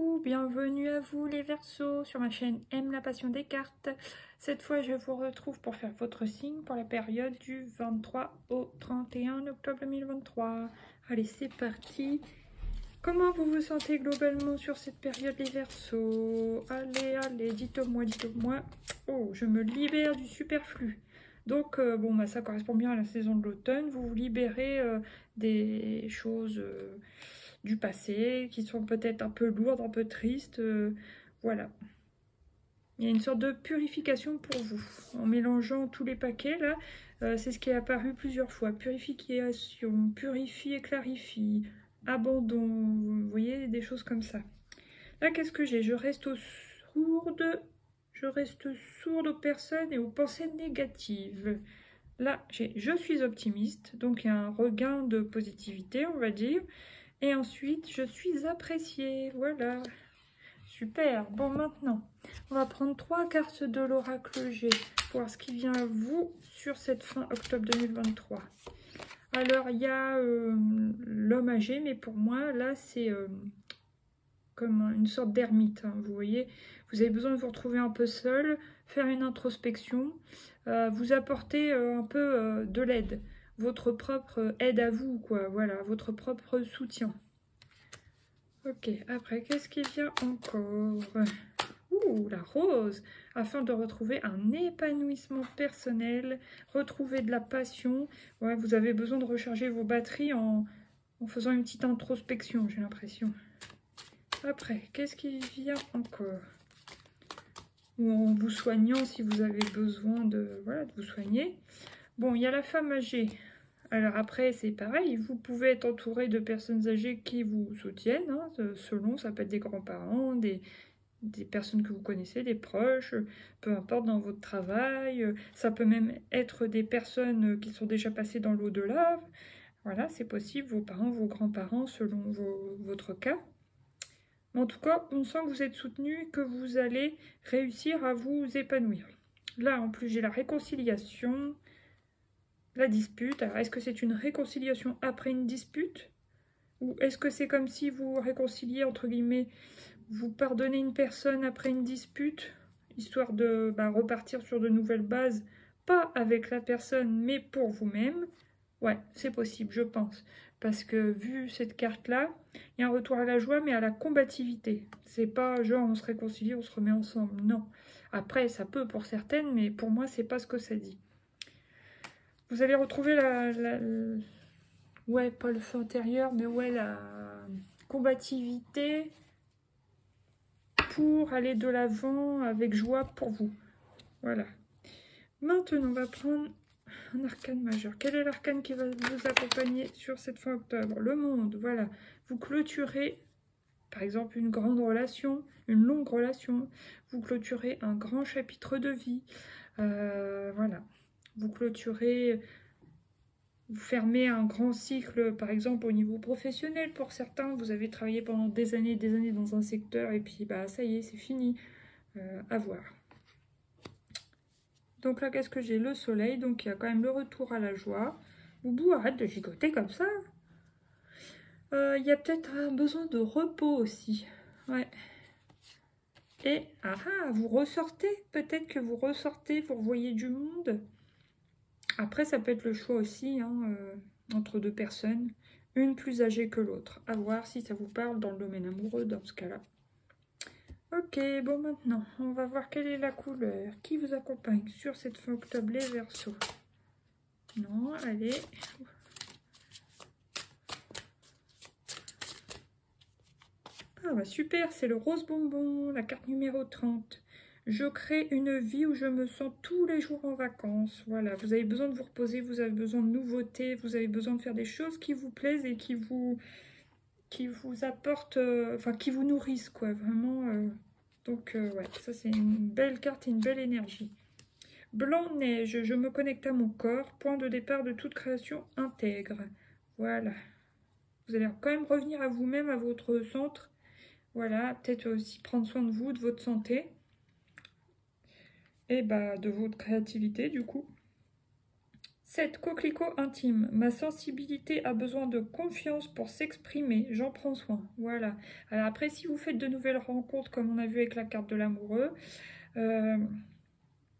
coucou, bienvenue à vous les Verseaux sur ma chaîne Aime la passion des cartes. Cette fois je vous retrouve pour faire votre signe pour la période du 23 au 31 octobre 2023. Allez, c'est parti. Comment vous vous sentez globalement sur cette période les Verseaux? Allez, dites-moi. Oh, je me libère du superflu. Donc, bon, bah, ça correspond bien à la saison de l'automne. Vous vous libérez des choses du passé qui sont peut-être un peu lourdes, un peu tristes. Voilà. Il y a une sorte de purification pour vous. En mélangeant tous les paquets, là, c'est ce qui est apparu plusieurs fois. Purification, purifie et clarifie, abandon, vous voyez, des choses comme ça. Là, qu'est-ce que j'ai? Je reste sourde aux personnes et aux pensées négatives. Là, je suis optimiste, donc il y a un regain de positivité, on va dire. Et ensuite, je suis appréciée, voilà. Super. Bon, maintenant, on va prendre 3 cartes de l'oracle G pour voir ce qui vient à vous sur cette fin octobre 2023. Alors, il y a l'homme âgé, mais pour moi, là, c'est comme une sorte d'ermite. Hein, vous voyez, vous avez besoin de vous retrouver un peu seul, faire une introspection, vous apporter un peu de l'aide, votre propre aide à vous, quoi. Voilà, votre propre soutien. Ok, après, qu'est-ce qui vient encore? Ouh, la rose! Afin de retrouver un épanouissement personnel, retrouver de la passion. Ouais, vous avez besoin de recharger vos batteries en faisant une petite introspection, j'ai l'impression. Après, qu'est-ce qui vient encore? Ou en vous soignant si vous avez besoin de, voilà, de vous soigner. Bon, il y a la femme âgée. Alors après, c'est pareil, vous pouvez être entouré de personnes âgées qui vous soutiennent, hein, selon, ça peut être des grands-parents, des personnes que vous connaissez, des proches, peu importe dans votre travail, ça peut même être des personnes qui sont déjà passées dans l'au-delà, voilà, c'est possible, vos parents, vos grands-parents, selon votre cas. Mais en tout cas, on sent que vous êtes soutenu, que vous allez réussir à vous épanouir. Là, en plus, j'ai la réconciliation, la dispute. Alors, est-ce que c'est une réconciliation après une dispute? Ou est-ce que c'est comme si vous réconciliez, entre guillemets, vous pardonnez une personne après une dispute, histoire de repartir sur de nouvelles bases, pas avec la personne, mais pour vous-même? Ouais, c'est possible, je pense. Parce que vu cette carte-là, il y a un retour à la joie, mais à la combativité. C'est pas genre on se réconcilie, on se remet ensemble. Non. Après, ça peut pour certaines, mais pour moi, c'est pas ce que ça dit. Vous allez retrouver ouais, pas le feu intérieur, mais ouais, la combativité pour aller de l'avant avec joie pour vous. Voilà. Maintenant, on va prendre un arcane majeur. Quel est l'arcane qui va vous accompagner sur cette fin octobre? Le monde, voilà. Vous clôturez, par exemple, une grande relation, une longue relation. Vous clôturez un grand chapitre de vie. Voilà. Vous clôturez, vous fermez un grand cycle, par exemple, au niveau professionnel. Pour certains, vous avez travaillé pendant des années dans un secteur et puis, bah, ça y est, c'est fini. À voir. Donc là, qu'est-ce que j'ai? Le soleil, donc il y a quand même le retour à la joie. Boubou, arrête de gigoter comme ça. Il y a peut-être un besoin de repos aussi. Ouais. Et, vous ressortez. Peut-être que vous ressortez, vous revoyez du monde. Après, ça peut être le choix aussi, hein, entre deux personnes. Une plus âgée que l'autre. À voir si ça vous parle dans le domaine amoureux, dans ce cas-là. Ok, bon maintenant, on va voir quelle est la couleur qui vous accompagne sur cette fin octobre, les Verseaux. Non, allez. Ah bah super, c'est le rose bonbon, la carte numéro 30. Je crée une vie où je me sens tous les jours en vacances. Voilà, vous avez besoin de vous reposer, vous avez besoin de nouveautés, vous avez besoin de faire des choses qui vous plaisent et qui vous apportent, enfin qui vous nourrissent, quoi, vraiment. Donc, ouais, ça c'est une belle carte et une belle énergie. Blanc-neige, je me connecte à mon corps, point de départ de toute création intègre. Voilà. Vous allez quand même revenir à vous-même, à votre centre. Voilà, peut-être aussi prendre soin de vous, de votre santé. Et bah, de votre créativité, du coup. 7. Coquelicot intime. Ma sensibilité a besoin de confiance pour s'exprimer. J'en prends soin. Voilà. Alors après, si vous faites de nouvelles rencontres, comme on a vu avec la carte de l'amoureux,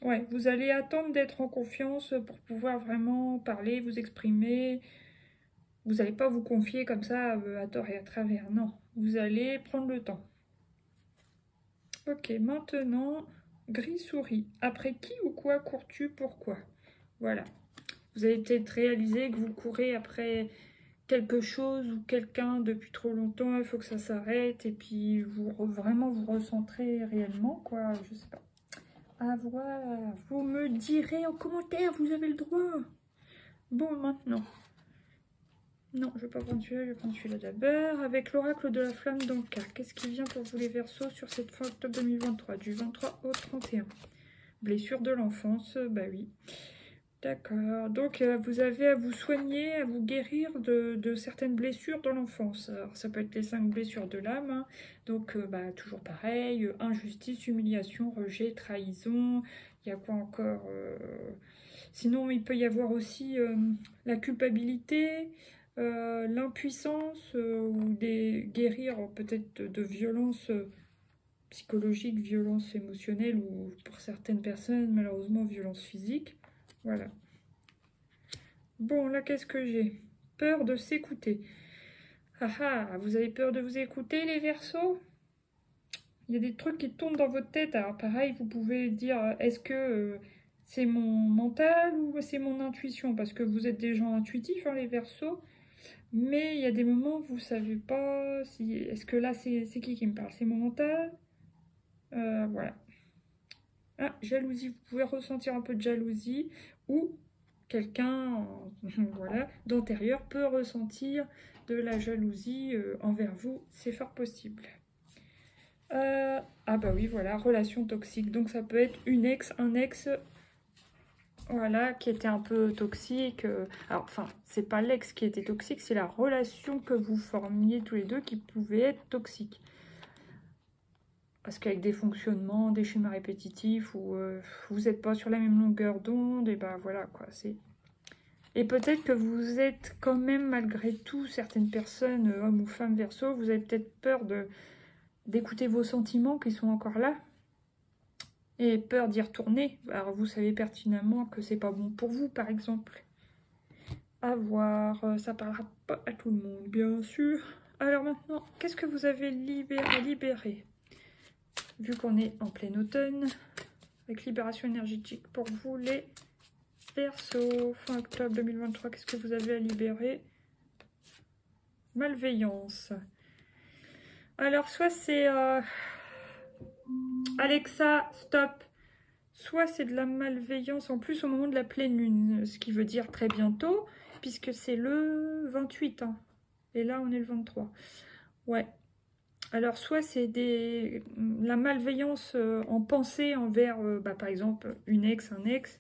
ouais, vous allez attendre d'être en confiance pour pouvoir vraiment parler, vous exprimer. Vous n'allez pas vous confier comme ça à tort et à travers. Non, vous allez prendre le temps. Ok, maintenant, gris souris. Après qui ou quoi cours-tu? Pourquoi? Voilà. Vous avez peut-être réalisé que vous courez après quelque chose ou quelqu'un depuis trop longtemps. Il faut que ça s'arrête. Et puis, vraiment vous recentrez réellement, quoi. Je sais pas. À voir. Vous me direz en commentaire. Vous avez le droit. Bon, maintenant. Non, je ne vais pas prendre celui-là, je vais prendre celui-là d'abord. Avec l'oracle de la flamme d'Anka. Qu'est-ce qui vient pour vous les Verseaux sur cette fin octobre 2023, du 23 au 31? Blessure de l'enfance, bah oui. D'accord. Donc, vous avez à vous soigner, à vous guérir de certaines blessures dans l'enfance. Alors, ça peut être les 5 blessures de l'âme. Hein. Donc, bah, toujours pareil. Injustice, humiliation, rejet, trahison. Il y a quoi encore Sinon, il peut y avoir aussi la culpabilité. L'impuissance ou guérir peut-être de violences psychologiques, violences émotionnelles ou pour certaines personnes malheureusement violences physiques. Voilà. Bon, là qu'est-ce que j'ai? Peur de s'écouter. Ah ah, vous avez peur de vous écouter les Verseaux? Il y a des trucs qui tournent dans votre tête. Alors pareil, vous pouvez dire est-ce que c'est mon mental ou c'est mon intuition? Parce que vous êtes des gens intuitifs, hein, les Verseaux. Mais il y a des moments où vous ne savez pas si... Est-ce que là, c'est qui me parle? C'est mon mental? Voilà. Ah, jalousie. Vous pouvez ressentir un peu de jalousie. Ou quelqu'un voilà, d'antérieur peut ressentir de la jalousie envers vous. C'est fort possible. Ah bah oui, voilà. Relation toxique. Donc ça peut être une ex, un ex... Voilà, qui était un peu toxique. Alors, enfin, c'est pas l'ex qui était toxique, c'est la relation que vous formiez tous les deux qui pouvait être toxique. Parce qu'avec des fonctionnements, des schémas répétitifs, où vous n'êtes pas sur la même longueur d'onde, et ben voilà, quoi, c'est... Et peut-être que vous êtes quand même, malgré tout, certaines personnes, hommes ou femmes Verseau, vous avez peut-être peur d'écouter vos sentiments qui sont encore là. Et peur d'y retourner. Alors vous savez pertinemment que c'est pas bon pour vous, par exemple. À voir, ça parlera pas à tout le monde, bien sûr. Alors maintenant, qu'est-ce que vous avez à libérer? Vu qu'on est en plein automne, avec libération énergétique pour vous, les Verseaux, fin octobre 2023, qu'est-ce que vous avez à libérer? Malveillance. Alors, soit c'est... Alexa, stop. Soit c'est de la malveillance en plus au moment de la pleine lune, ce qui veut dire très bientôt, puisque c'est le 28. Hein. Et là, on est le 23. Ouais. Alors, soit c'est la malveillance en pensée envers, par exemple, une ex, un ex.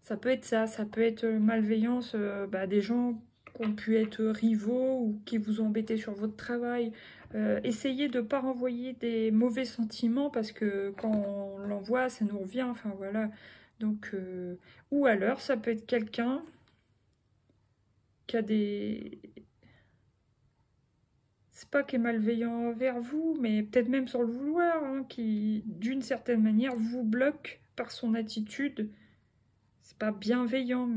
Ça peut être ça. Ça peut être malveillance des gens qui ont pu être rivaux ou qui vous ont embêté sur votre travail. Essayez de ne pas renvoyer des mauvais sentiments parce que quand on l'envoie, ça nous revient. Enfin, voilà. Donc, ou alors, ça peut être quelqu'un qui a des... C'est pas qui est malveillant envers vous, mais peut-être même sans le vouloir, hein, qui, d'une certaine manière, vous bloque par son attitude. C'est pas bienveillant.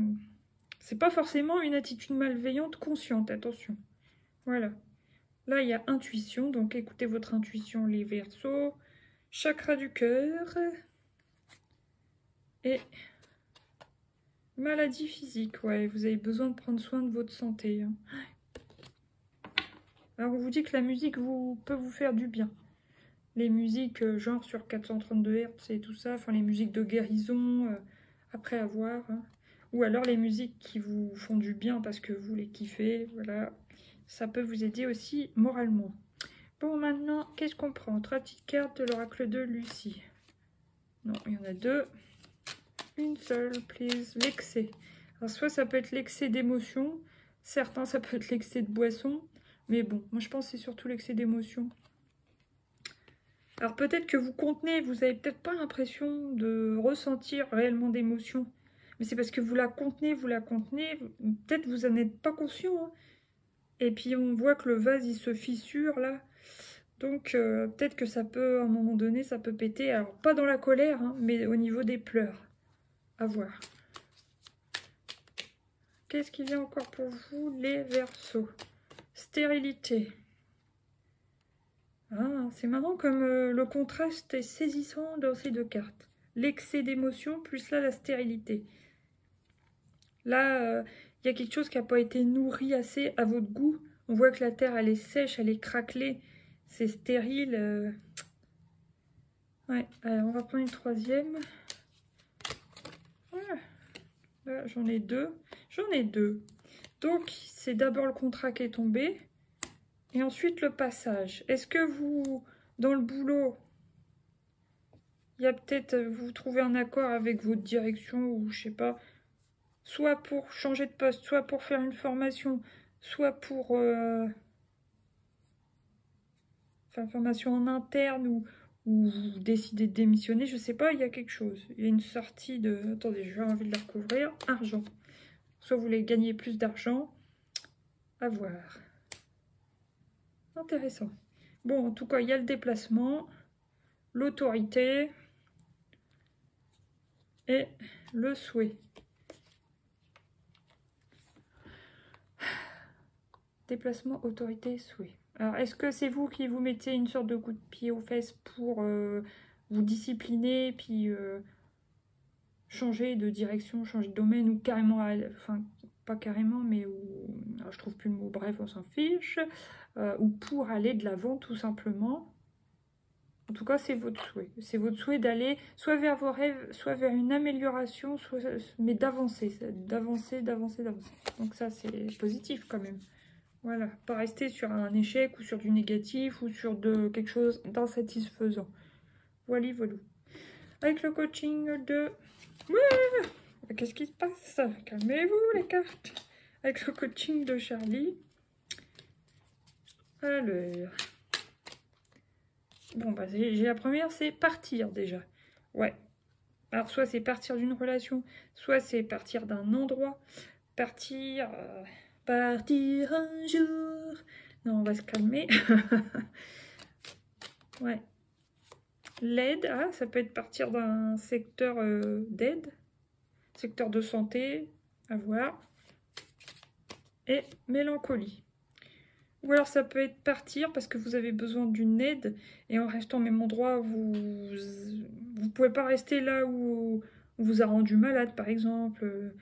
C'est pas forcément une attitude malveillante consciente, attention. Voilà. Là, il y a intuition, donc écoutez votre intuition, les Verseaux. Chakra du cœur. Et maladie physique, ouais, vous avez besoin de prendre soin de votre santé. Hein. Alors, on vous dit que la musique peut vous faire du bien. Les musiques genre sur 432 Hz et tout ça, enfin les musiques de guérison, après avoir. Hein. Ou alors les musiques qui vous font du bien parce que vous les kiffez, voilà. Ça peut vous aider aussi moralement. Bon, maintenant, qu'est-ce qu'on prend? 3 petites cartes de l'oracle de Lucie. Non, il y en a 2. Une seule, please. L'excès. Alors, soit ça peut être l'excès d'émotion. Certains, ça peut être l'excès de boisson. Mais bon, moi, je pense que c'est surtout l'excès d'émotion. Alors, peut-être que vous contenez, vous n'avez peut-être pas l'impression de ressentir réellement d'émotion. Mais c'est parce que vous la contenez, peut-être vous en êtes pas conscient, hein. Et puis on voit que le vase, il se fissure, là. Donc peut-être que ça peut, à un moment donné, ça peut péter. Alors pas dans la colère, hein, mais au niveau des pleurs. À voir. Qu'est-ce qui vient encore pour vous, les Verseaux? Stérilité. Ah, c'est marrant comme le contraste est saisissant dans ces deux cartes. L'excès d'émotion, plus là, la stérilité. Là, il y a quelque chose qui n'a pas été nourri assez à votre goût. On voit que la terre, elle est sèche, elle est craquelée. C'est stérile. Ouais, alors on va prendre une troisième. Voilà. Là, j'en ai deux. J'en ai deux. Donc, c'est d'abord le contrat qui est tombé. Et ensuite, le passage. Est-ce que vous, dans le boulot, il y a peut-être, vous trouvez un accord avec votre direction ou je sais pas, soit pour changer de poste, soit pour faire une formation, soit pour faire une formation en interne ou vous décidez de démissionner, je sais pas, il y a quelque chose. Il y a une sortie de... Attendez, j'ai envie de la recouvrir. Argent. Soit vous voulez gagner plus d'argent. À voir. Intéressant. Bon, en tout cas, il y a le déplacement, l'autorité et le souhait. Déplacement, autorité, souhait. Alors, est-ce que c'est vous qui vous mettez une sorte de coup de pied aux fesses pour vous discipliner, puis changer de direction, changer de domaine, ou carrément, enfin, pas carrément, mais alors, je trouve plus le mot, bref, on s'en fiche, ou pour aller de l'avant, tout simplement. En tout cas, c'est votre souhait. C'est votre souhait d'aller soit vers vos rêves, soit vers une amélioration, mais d'avancer, d'avancer. Donc ça, c'est positif quand même. Voilà, pas rester sur un échec ou sur du négatif ou sur quelque chose d'insatisfaisant. Voilà, voilà. Avec le coaching de... Ouais, qu'est-ce qui se passe? Calmez-vous les cartes. Avec le coaching de Charlie. Alors... Bon, bah, j'ai la première, c'est partir déjà. Ouais. Alors, soit c'est partir d'une relation, soit c'est partir d'un endroit. Partir... Partir un jour. Non, on va se calmer. Ouais. L'aide, ah, ça peut être partir d'un secteur d'aide, secteur de santé, à voir. Et mélancolie. Ou alors ça peut être partir parce que vous avez besoin d'une aide et en restant au même endroit, vous pouvez pas rester là où on vous a rendu malade, par exemple.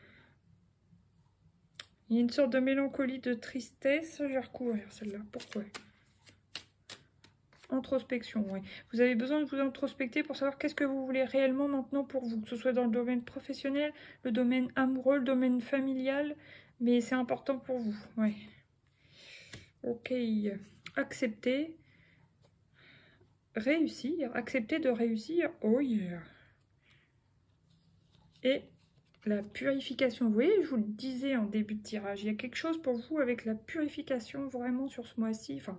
Il y a une sorte de mélancolie, de tristesse. Je vais recouvrir celle-là. Pourquoi? Introspection, oui. Vous avez besoin de vous introspecter pour savoir qu'est-ce que vous voulez réellement maintenant pour vous, que ce soit dans le domaine professionnel, le domaine amoureux, le domaine familial, mais c'est important pour vous, ouais. Ok, accepter, réussir, accepter de réussir, oh yeah. Et la purification, vous voyez, je vous le disais en début de tirage, il y a quelque chose pour vous avec la purification vraiment sur ce mois-ci, enfin...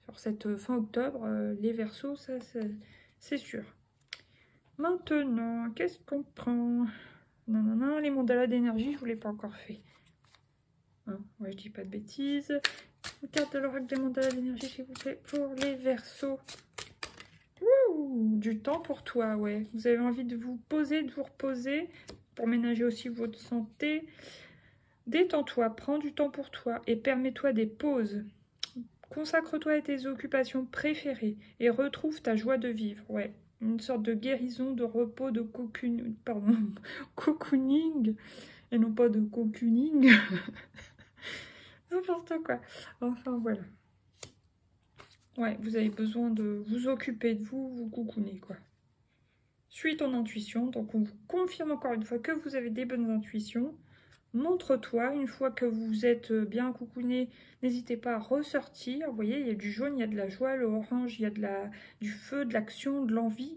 Sur cette fin octobre, les Verseaux, ça c'est sûr. Maintenant, qu'est-ce qu'on prend? Non, les mandalas d'énergie, je ne vous l'ai pas encore fait. Hein, ouais, je dis pas de bêtises. Une carte de l'oracle des mandalas d'énergie, s'il vous plaît, pour les Verseaux. Ouh, du temps pour toi, ouais. Vous avez envie de vous poser, de vous reposer, pour ménager aussi votre santé. Détends-toi, prends du temps pour toi et permets-toi des pauses. Consacre-toi à tes occupations préférées et retrouve ta joie de vivre. Ouais, une sorte de guérison, de repos, de cocooning, et non pas de cocooning. N'importe quoi. Enfin, voilà. Ouais, vous avez besoin de vous occuper de vous, vous cocooner, quoi. Suis ton intuition. Donc, on vous confirme encore une fois que vous avez des bonnes intuitions. Montre-toi, une fois que vous êtes bien coucouné, n'hésitez pas à ressortir. Vous voyez, il y a du jaune, il y a de la joie, l'orange, il y a du feu, de l'action, de l'envie.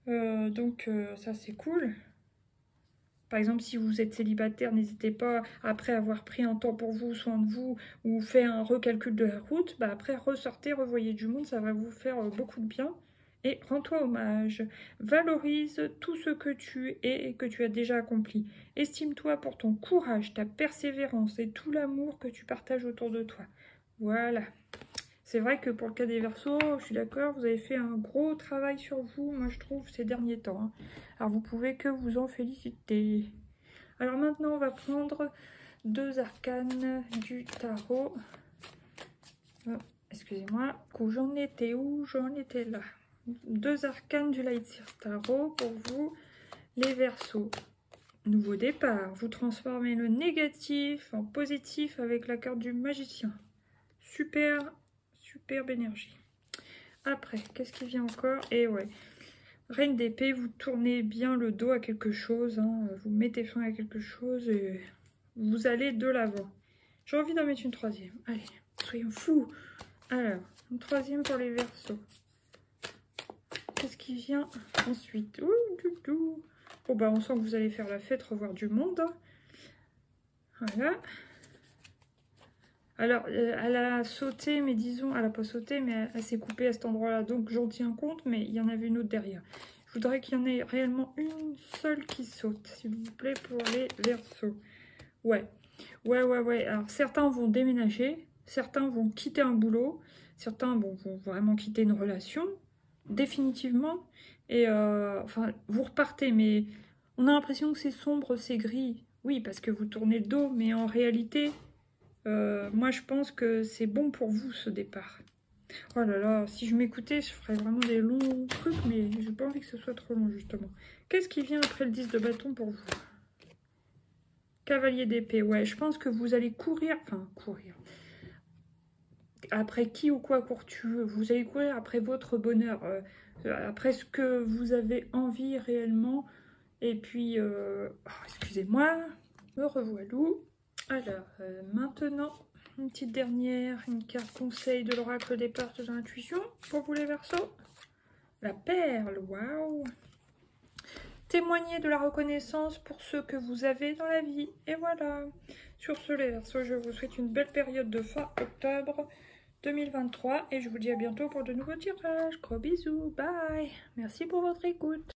Donc ça c'est cool. Par exemple, si vous êtes célibataire, n'hésitez pas, après avoir pris un temps pour vous, soin de vous, ou fait un recalcul de la route, bah après ressortez, revoyez du monde, ça va vous faire beaucoup de bien. et rends-toi hommage. Valorise tout ce que tu es et que tu as déjà accompli. Estime-toi pour ton courage, ta persévérance et tout l'amour que tu partages autour de toi. Voilà. C'est vrai que pour le cas des Verseaux, je suis d'accord, vous avez fait un gros travail sur vous, moi je trouve, ces derniers temps. Hein. Alors vous pouvez que vous en féliciter. Alors maintenant, on va prendre 2 arcanes du tarot. Excusez-moi, où j'en étais là. 2 arcanes du Lightseer Tarot pour vous, les Verseaux. Nouveau départ, vous transformez le négatif en positif avec la carte du magicien. Superbe énergie. Après, qu'est-ce qui vient encore? Et ouais, Reine d'épée, vous tournez bien le dos à quelque chose, hein, vous mettez fin à quelque chose et vous allez de l'avant. J'ai envie d'en mettre une 3e. Allez, soyons fous. Alors, une 3e pour les Verseaux. Qu'est-ce qui vient ensuite? Oh bah on sent que vous allez faire la fête, revoir du monde. Voilà. Alors, elle a sauté, mais disons, elle a pas sauté, mais elle s'est coupée à cet endroit-là. Donc j'en tiens compte, mais il y en avait une autre derrière. Je voudrais qu'il y en ait réellement une seule qui saute, s'il vous plaît, pour les Verseaux. Ouais. Alors, certains vont déménager, certains vont quitter un boulot, certains vont vraiment quitter une relation, définitivement. Et, enfin, vous repartez, mais on a l'impression que c'est sombre, c'est gris. Oui, parce que vous tournez le dos, mais en réalité... moi je pense que c'est bon pour vous ce départ. Oh là là, si je m'écoutais, je ferais vraiment des longs trucs, mais j'ai pas envie que ce soit trop long justement. Qu'est-ce qui vient après le 10 de bâton pour vous? Cavalier d'épée, ouais, je pense que vous allez courir, enfin courir. Après qui ou quoi cours-tu? Vous allez courir après votre bonheur, après ce que vous avez envie réellement. Et puis, excusez-moi, me revoilou. Alors, maintenant, une petite dernière, une carte conseil de l'oracle des portes de l'intuition pour vous les Verseaux. La perle, waouh! Témoignez de la reconnaissance pour ce que vous avez dans la vie. Et voilà. Sur ce, les Verseaux, je vous souhaite une belle période de fin octobre 2023 et je vous dis à bientôt pour de nouveaux tirages. Gros bisous, bye! Merci pour votre écoute.